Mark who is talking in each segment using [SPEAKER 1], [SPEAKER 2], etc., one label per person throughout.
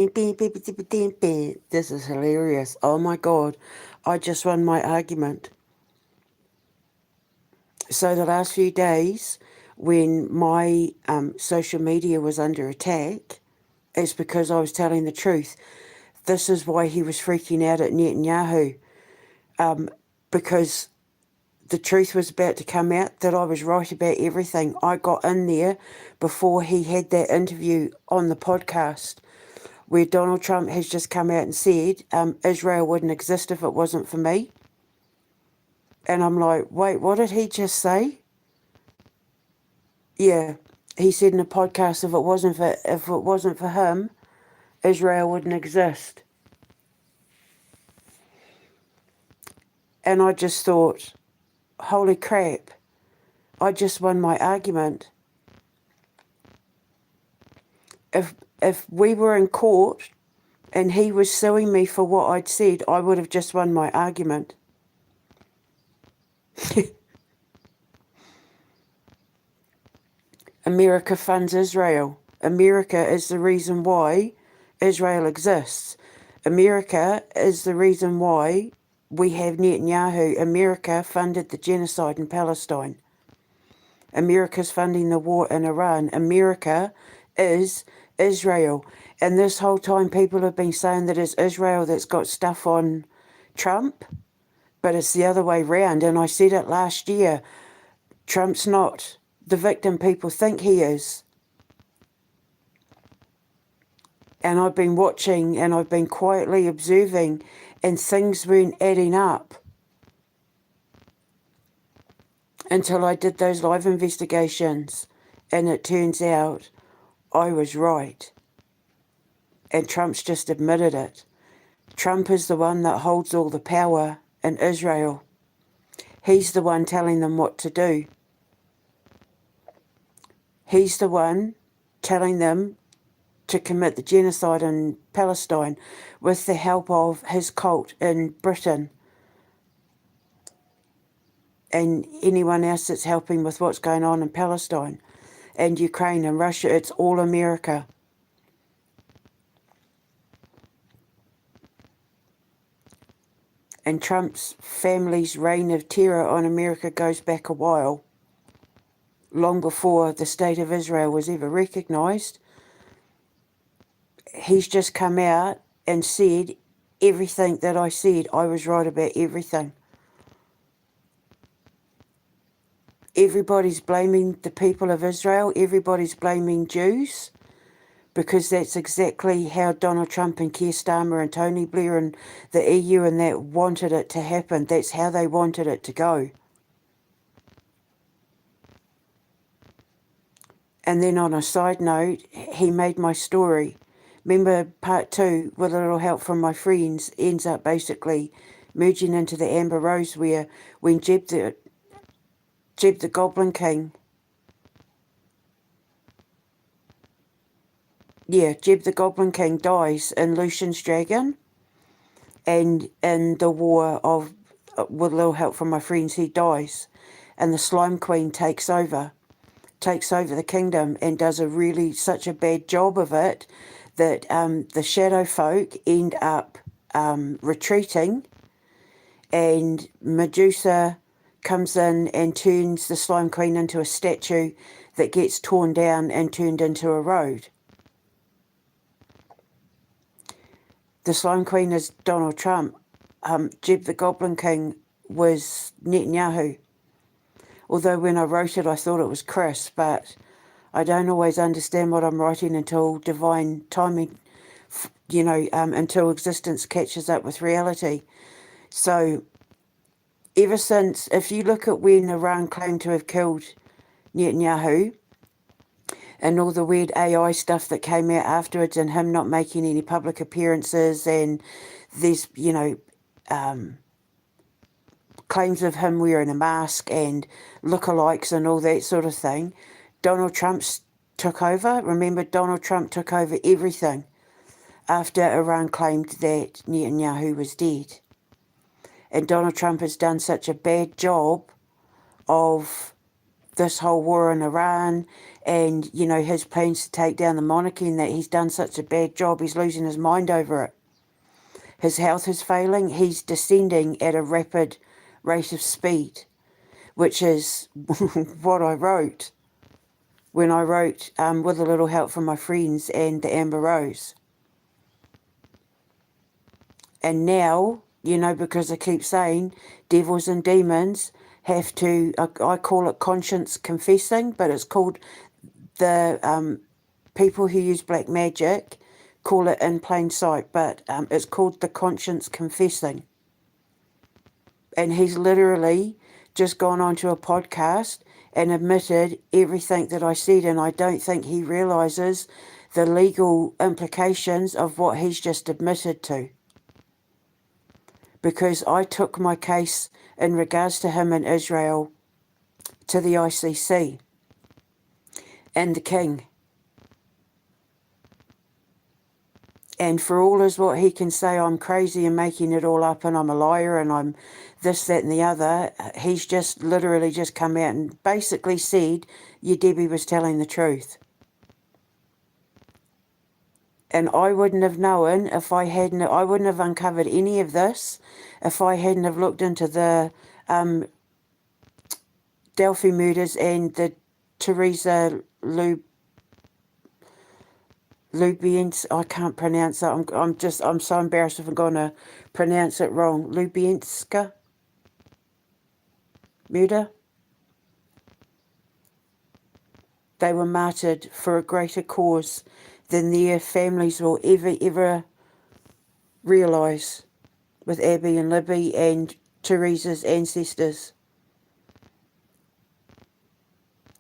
[SPEAKER 1] This is hilarious. Oh my God. I just won my argument. So the last few days, when my social media was under attack, it's because I was telling the truth. This is why he was freaking out at Netanyahu, because the truth was about to come out that I was right about everything. I got in there before he had that interview on the podcast where Donald Trump has just come out and said Israel wouldn't exist if it wasn't for me. And I'm like, wait, what did he just say? Yeah, he said in a podcast if it wasn't for him, Israel wouldn't exist. And I just thought, holy crap, I just won my argument. If we were in court and he was suing me for what I'd said, I would have just won my argument. America funds Israel. America is the reason why Israel exists. America is the reason why we have Netanyahu. America funded the genocide in Palestine. America's funding the war in Iran. America is Israel. And this whole time people have been saying that it's Israel that's got stuff on Trump, but it's the other way round. And I said it last year, Trump's not the victim people think he is. And I've been watching and I've been quietly observing and things weren't adding up until I did those live investigations, and it turns out I was right. And Trump's just admitted it. Trump is the one that holds all the power in Israel. He's the one telling them what to do. He's the one telling them to commit the genocide in Palestine with the help of his cult in Britain and anyone else that's helping with what's going on in Palestine and Ukraine and Russia. It's all America. And Trump's family's reign of terror on America goes back a while, long before the state of Israel was ever recognised. He's just come out and said everything that I said. I was right about everything. Everybody's blaming the people of Israel. Everybody's blaming Jews, because that's exactly how Donald Trump and Keir Starmer and Tony Blair and the EU and that wanted it to happen. That's how they wanted it to go. And then on a side note, he made my story. Remember part 2, with a little help from my friends, ends up basically merging into the Amber Rose, where when Jeb the Goblin King, Jeb the Goblin King dies in Lucian's Dragon, and in the war of, with a little help from my friends, he dies, and the Slime Queen takes over the kingdom and does such a bad job of it that the shadow folk end up retreating, and Medusa comes in and turns the Slime Queen into a statue that gets torn down and turned into a road. The Slime Queen is Donald Trump. Jeb the Goblin King was Netanyahu. Although when I wrote it, I thought it was Chris, but I don't always understand what I'm writing until divine timing, until existence catches up with reality. So ever since, if you look at when Iran claimed to have killed Netanyahu and all the weird AI stuff that came out afterwards and him not making any public appearances and there's, claims of him wearing a mask and lookalikes and all that sort of thing, Donald Trump took over. Remember, Donald Trump took over everything after Iran claimed that Netanyahu was dead. And Donald Trump has done such a bad job of this whole war in Iran and, you know, his plans to take down the monarchy, and that he's done such a bad job, he's losing his mind over it. His health is failing. He's descending at a rapid rate of speed, which is what I wrote when I wrote With a Little Help from My Friends and the Amber Rose. And now, you know, because I keep saying devils and demons have to, I call it conscience confessing, but it's called, the people who use black magic call it in plain sight, but it's called the conscience confessing. And he's literally just gone onto a podcast and admitted everything that I said, and I don't think he realises the legal implications of what he's just admitted to. Because I took my case in regards to him in Israel to the ICC and the king. And for all as what he can say, I'm crazy and making it all up and I'm a liar and I'm this, that and the other, he's just literally just come out and basically said, yeah, Debbie was telling the truth. And I wouldn't have known if I wouldn't have uncovered any of this if I hadn't have looked into the Delphi murders and the Teresa Lubienska, I can't pronounce that. I'm so embarrassed if I'm going to pronounce it wrong. Lubienska murder. They were martyred for a greater cause than their families will ever realise, with Abby and Libby and Teresa's ancestors.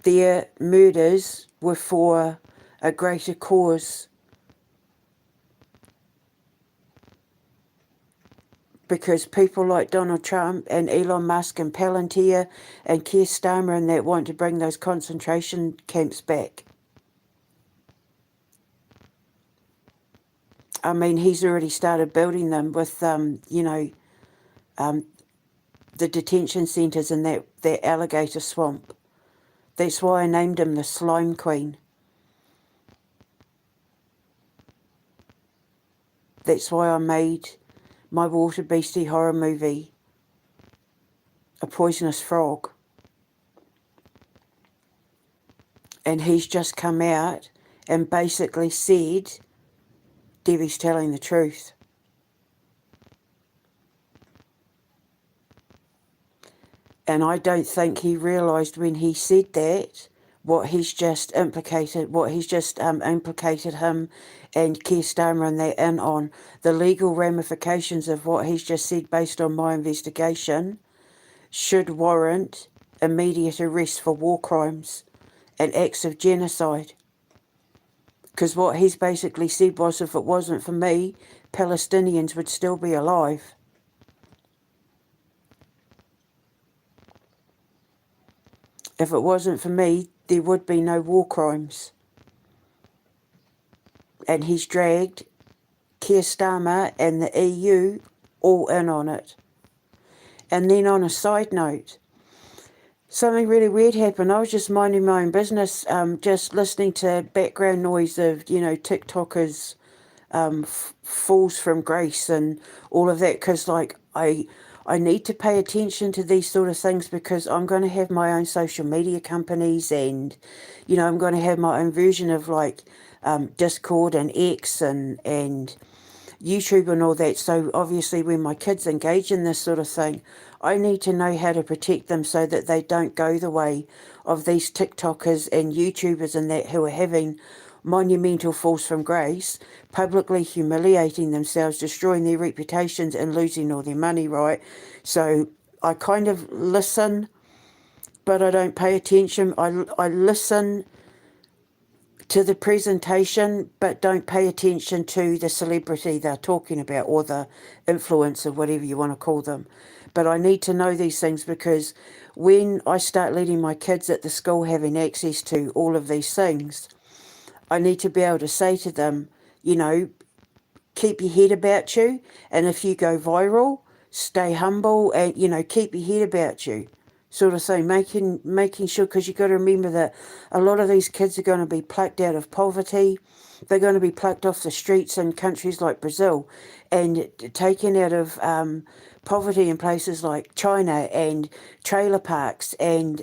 [SPEAKER 1] Their murders were for a greater cause, because people like Donald Trump and Elon Musk and Palantir and Keir Starmer and that want to bring those concentration camps back. I mean, he's already started building them with, you know, the detention centres in that alligator swamp. That's why I named him the Slime Queen. That's why I made my water beastie horror movie A Poisonous Frog. And he's just come out and basically said, Debbie's telling the truth. And I don't think he realised when he said that what he's just implicated him and Keir Starmer and that in on. The legal ramifications of what he's just said based on my investigation should warrant immediate arrest for war crimes and acts of genocide. Because what he's basically said was, if it wasn't for me, Palestinians would still be alive. If it wasn't for me, there would be no war crimes. And he's dragged Keir Starmer and the EU all in on it. And then on a side note, something really weird happened. I was just minding my own business, just listening to background noise of, you know, TikTokers, falls from grace and all of that, because like I need to pay attention to these sort of things, because I'm going to have my own social media companies, and, you know, I'm going to have my own version of like Discord and X and YouTube and all that. So obviously when my kids engage in this sort of thing, I need to know how to protect them so that they don't go the way of these TikTokers and YouTubers and that, who are having monumental falls from grace, publicly humiliating themselves, destroying their reputations and losing all their money, right? So I kind of listen, but I don't pay attention. I listen to the presentation, but don't pay attention to the celebrity they're talking about, or the influencer, whatever you want to call them. But I need to know these things, because when I start letting my kids at the school having access to all of these things, I need to be able to say to them, you know, keep your head about you, and if you go viral, stay humble and, you know, keep your head about you. sort of thing, making sure, because you've got to remember that a lot of these kids are going to be plucked out of poverty. They're going to be plucked off the streets in countries like Brazil and taken out of poverty in places like China and trailer parks and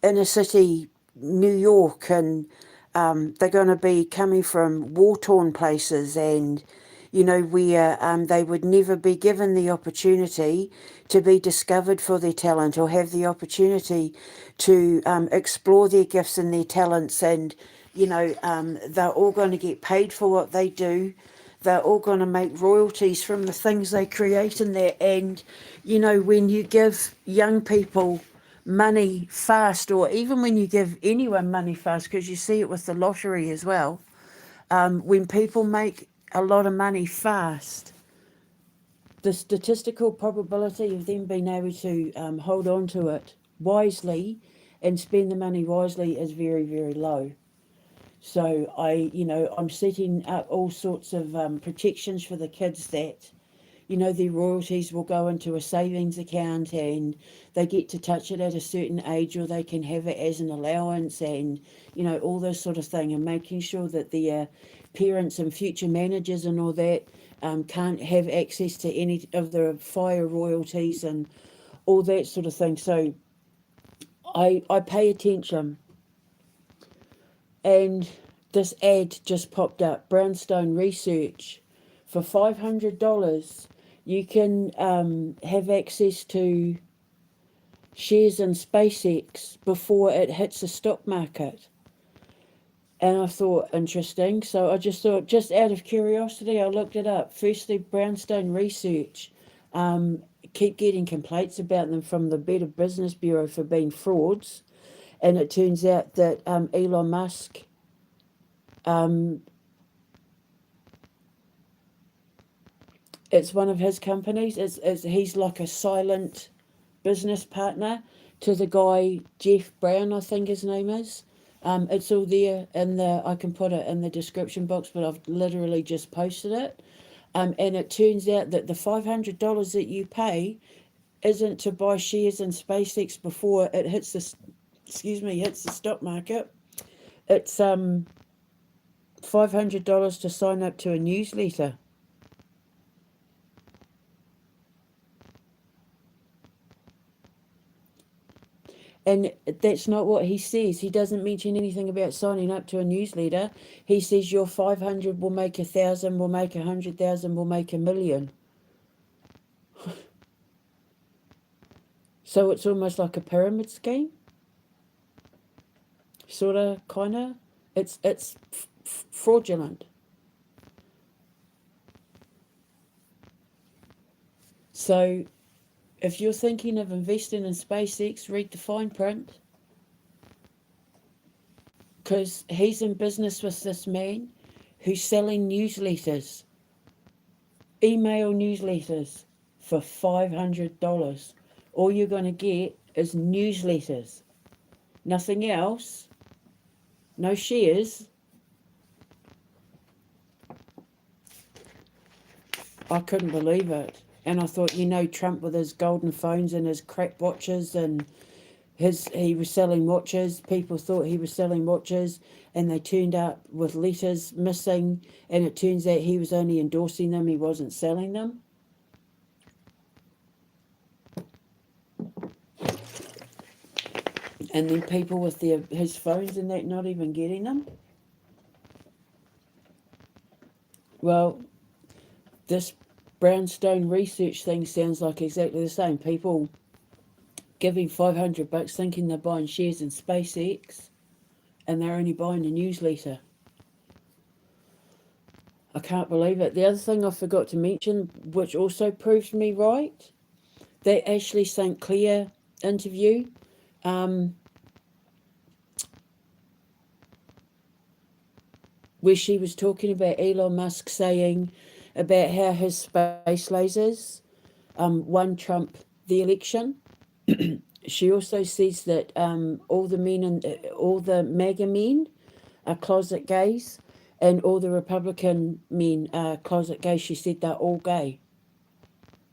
[SPEAKER 1] inner city New York, and they're going to be coming from war-torn places, and where they would never be given the opportunity to be discovered for their talent or have the opportunity to explore their gifts and their talents. And, they're all going to get paid for what they do. They're all going to make royalties from the things they create in there. And, when you give young people money fast, or even when you give anyone money fast, because you see it with the lottery as well, when people make a lot of money fast, the statistical probability of them being able to hold on to it wisely and spend the money wisely is very, very low. So I'm setting up all sorts of protections for the kids that, their royalties will go into a savings account and they get to touch it at a certain age, or they can have it as an allowance, and, all this sort of thing, and making sure that their parents and future managers and all that can't have access to any of the fire royalties and all that sort of thing. So I pay attention. And this ad just popped up, Brownstone Research. For $500, you can have access to shares in SpaceX before it hits the stock market. And I thought, interesting. So I just thought, just out of curiosity, I looked it up. Firstly, Brownstone Research keep getting complaints about them from the Better Business Bureau for being frauds. And it turns out that Elon Musk it's one of his companies. He's like a silent business partner to the guy, Jeff Brown, I think his name is. It's all there I can put it in the description box, but I've literally just posted it. And it turns out that the $500 that you pay isn't to buy shares in SpaceX before it hits the stock market. It's $500 to sign up to a newsletter. And that's not what he says. He doesn't mention anything about signing up to a newsletter. He says your 500 will make 1,000, will make 100,000, will make 1,000,000. So it's almost like a pyramid scheme. Sort of, kind of. It's fraudulent. So if you're thinking of investing in SpaceX, read the fine print. Because he's in business with this man who's selling newsletters, email newsletters, for $500. All you're going to get is newsletters. Nothing else. No shares. I couldn't believe it. And I thought, Trump with his golden phones and his crap watches, and he was selling watches. People thought he was selling watches, and they turned up with letters missing, and it turns out he was only endorsing them, he wasn't selling them. And then people with his phones and that not even getting them. Well, this Brownstone Research thing sounds like exactly the same. People giving $500 thinking they're buying shares in SpaceX, and they're only buying a newsletter. I can't believe it. The other thing I forgot to mention, which also proves me right, that Ashley St. Clair interview, where she was talking about Elon Musk saying about how his space lasers won Trump the election. She also says that all the MAGA men are closet gays, and all the Republican men are closet gays. She said they're all gay.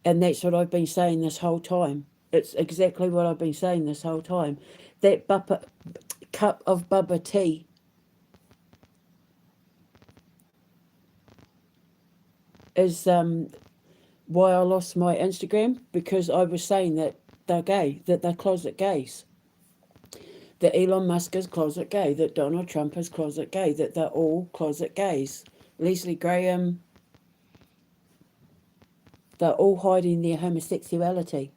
[SPEAKER 1] And that's what I've been saying this whole time. It's exactly what I've been saying this whole time. That cup of bubba tea is why I lost my Instagram, because I was saying that they're gay, that they're closet gays. That Elon Musk is closet gay, that Donald Trump is closet gay, that they're all closet gays. Leslie Graham, they're all hiding their homosexuality.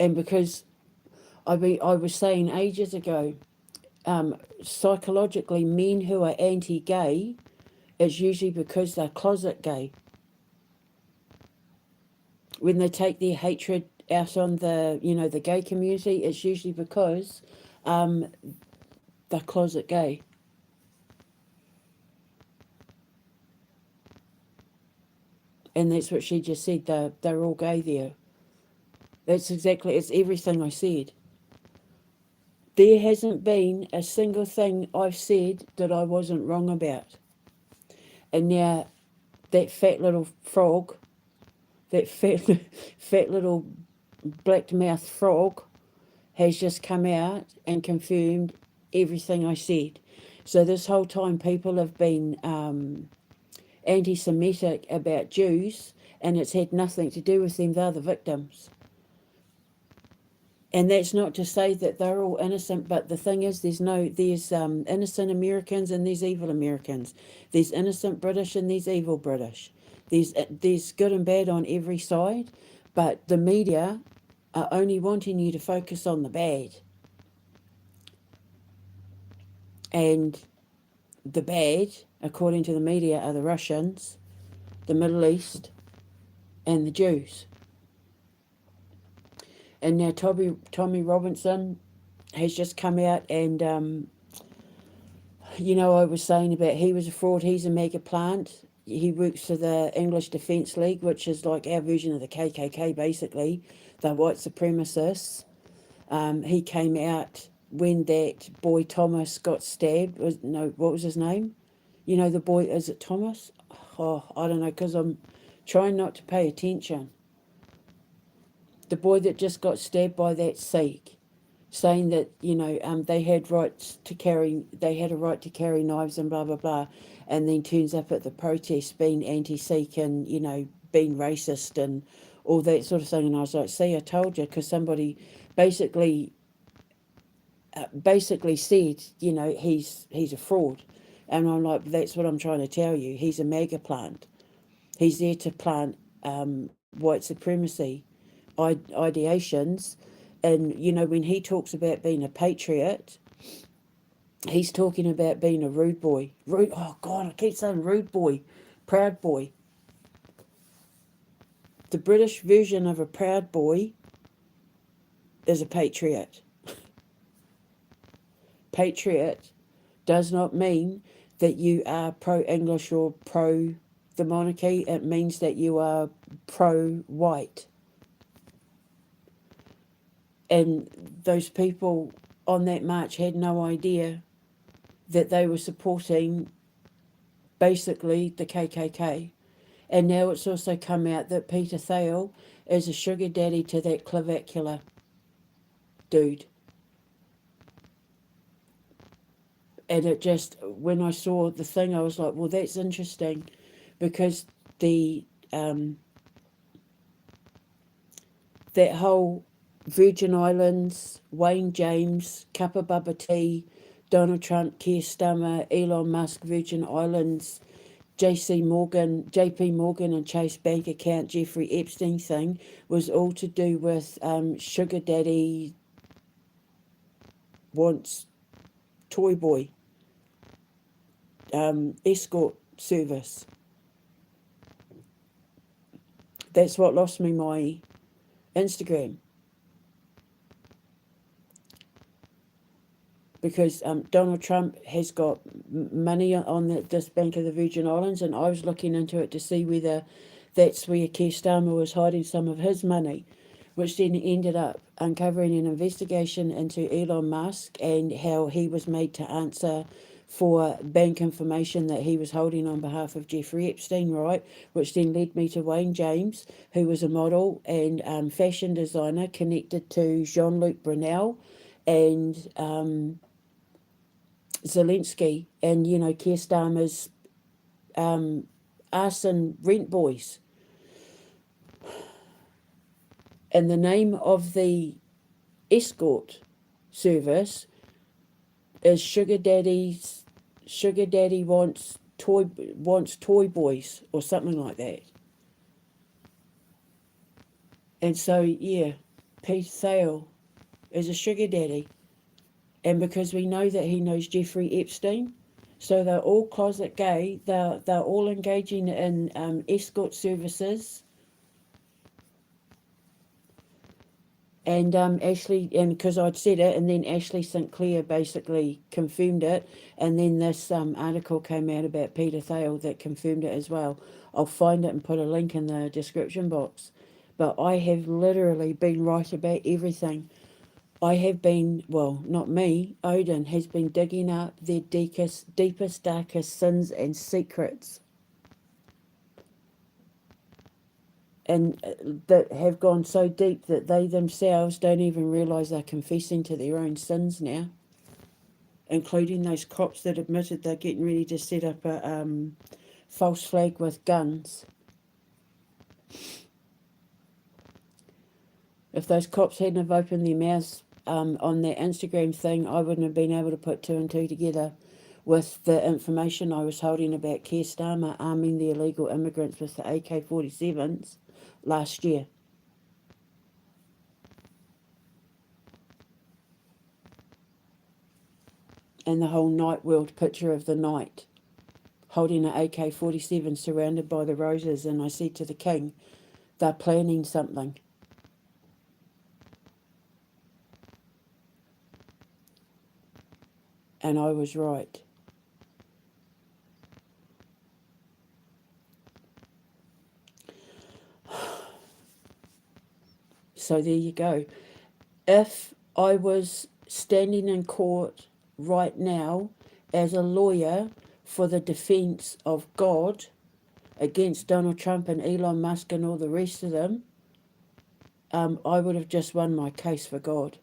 [SPEAKER 1] And because I was saying ages ago, psychologically, men who are anti-gay, it's usually because they're closet gay. When they take their hatred out on the gay community, it's usually because they're closet gay. And that's what she just said. They're all gay there. It's everything I said. There hasn't been a single thing I've said that I wasn't wrong about. And now that fat little frog, that fat little black-mouthed frog, has just come out and confirmed everything I said. So this whole time people have been anti-Semitic about Jews, and it's had nothing to do with them. They're the victims. And that's not to say that they're all innocent, but the thing is, there's innocent Americans and there's evil Americans. There's innocent British and there's evil British. There's good and bad on every side, but the media are only wanting you to focus on the bad. And the bad, according to the media, are the Russians, the Middle East, and the Jews. And now Tommy Robinson has just come out and, I was saying about he was a fraud, he's a mega plant. He works for the English Defence League, which is like our version of the KKK, basically. They're white supremacists. He came out when that boy Thomas got stabbed. What was his name? The boy, is it Thomas? Oh, I don't know, because I'm trying not to pay attention. The boy that just got stabbed by that Sikh, saying that they had a right to carry knives and blah blah blah, and then turns up at the protest being anti-Sikh and being racist and all that sort of thing. And I was like, see, I told you, because somebody basically said he's a fraud, and I'm like, that's what I'm trying to tell you. He's a mega plant. He's there to plant white supremacy ideations. And when he talks about being a patriot, he's talking about being a rude boy. Oh God, I keep saying rude boy, proud boy. The British version of a proud boy is a patriot. Patriot does not mean that you are pro-English or pro the monarchy. It means that you are pro-white. And those people on that march had no idea that they were supporting basically the KKK. And now it's also come out that Peter Thiel is a sugar daddy to that clavicular dude. And it just, when I saw the thing, I was like, well, that's interesting, because that whole Virgin Islands, Wayne James, Kappa Bubba Tea, Donald Trump, Keir Starmer, Elon Musk, Virgin Islands, JP Morgan and Chase bank account, Jeffrey Epstein thing was all to do with sugar daddy wants toy boy escort service. That's what lost me my Instagram. Because Donald Trump has got money on this Bank of the Virgin Islands, and I was looking into it to see whether that's where Keir Starmer was hiding some of his money, which then ended up uncovering an investigation into Elon Musk and how he was made to answer for bank information that he was holding on behalf of Jeffrey Epstein, right? Which then led me to Wayne James, who was a model and fashion designer connected to Jean-Luc Brunel and Zelensky and, Keir Starmer's arson rent boys. And the name of the escort service is Sugar Daddy wants toy boys or something like that. And so Pete Thale is a sugar daddy. And because we know that he knows Jeffrey Epstein, so they're all closet gay, they're all engaging in escort services. And Ashley, and because I'd said it, and then Ashley St. Clair basically confirmed it, and then this article came out about Peter Thale that confirmed it as well. I'll find it and put a link in the description box. But I have literally been right about everything. I have been, well, not me, Odin has been digging up their deepest, darkest sins and secrets. And that have gone so deep that they themselves don't even realise they're confessing to their own sins now, including those cops that admitted they're getting ready to set up a false flag with guns. If those cops hadn't have opened their mouths on their Instagram thing, I wouldn't have been able to put two and two together with the information I was holding about Keir Starmer arming the illegal immigrants with the AK-47s last year. And the whole night world picture of the night, holding an AK-47 surrounded by the roses, and I said to the king, they're planning something. And I was right. So there you go. If I was standing in court right now as a lawyer for the defence of God against Donald Trump and Elon Musk and all the rest of them, I would have just won my case for God.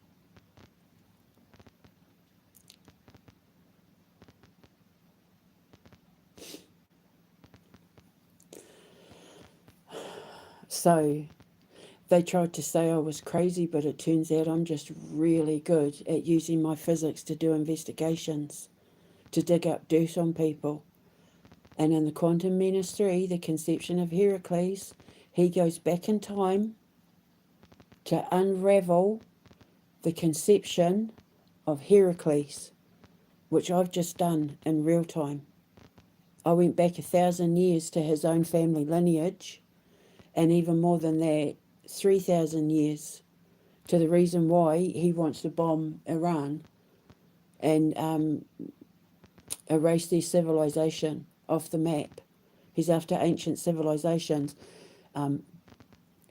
[SPEAKER 1] So they tried to say I was crazy, but it turns out I'm just really good at using my physics to do investigations, to dig up dirt on people. And in the Quantum Menace 3, the conception of Heracles, he goes back in time to unravel the conception of Heracles, which I've just done in real time. I went back 1,000 years to his own family lineage, and even more than that, 3,000 years to the reason why he wants to bomb Iran and erase their civilization off the map. He's after ancient civilizations,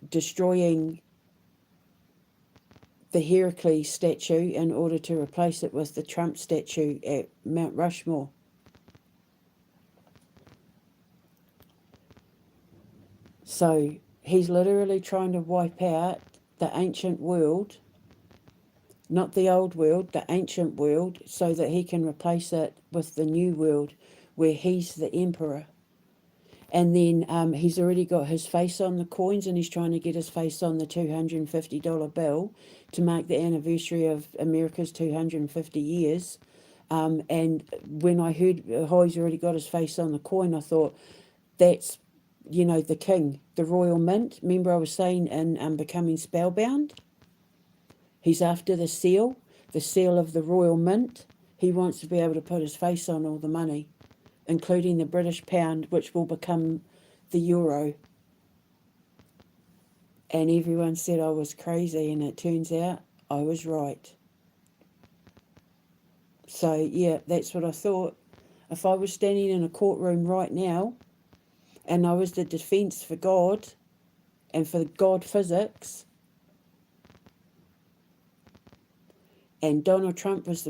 [SPEAKER 1] destroying the Heracles statue in order to replace it with the Trump statue at Mount Rushmore. So he's literally trying to wipe out the ancient world, not the old world, the ancient world, so that he can replace it with the new world where he's the emperor. And then he's already got his face on the coins, and he's trying to get his face on the $250 bill to mark the anniversary of America's 250 years. And when I heard how he's already got his face on the coin, I thought, that's, the king, the royal mint. Remember I was saying in Becoming Spellbound? He's after the seal of the royal mint. He wants to be able to put his face on all the money, including the British pound, which will become the euro. And everyone said I was crazy, and it turns out I was right. So, yeah, that's what I thought. If I was standing in a courtroom right now, and I was the defence for God, and for God physics, And Donald Trump's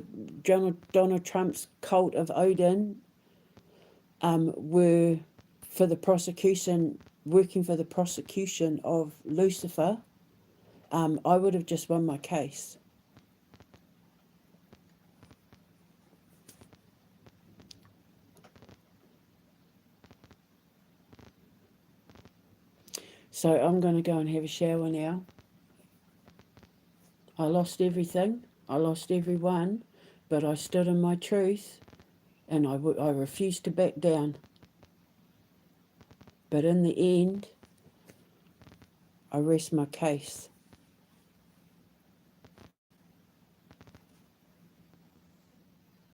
[SPEAKER 1] cult of Odin were for the prosecution, working for the prosecution of Lucifer, I would have just won my case. So I'm going to go and have a shower now. I lost everything. I lost everyone, but I stood in my truth, and I refused to back down. But in the end, I rest my case.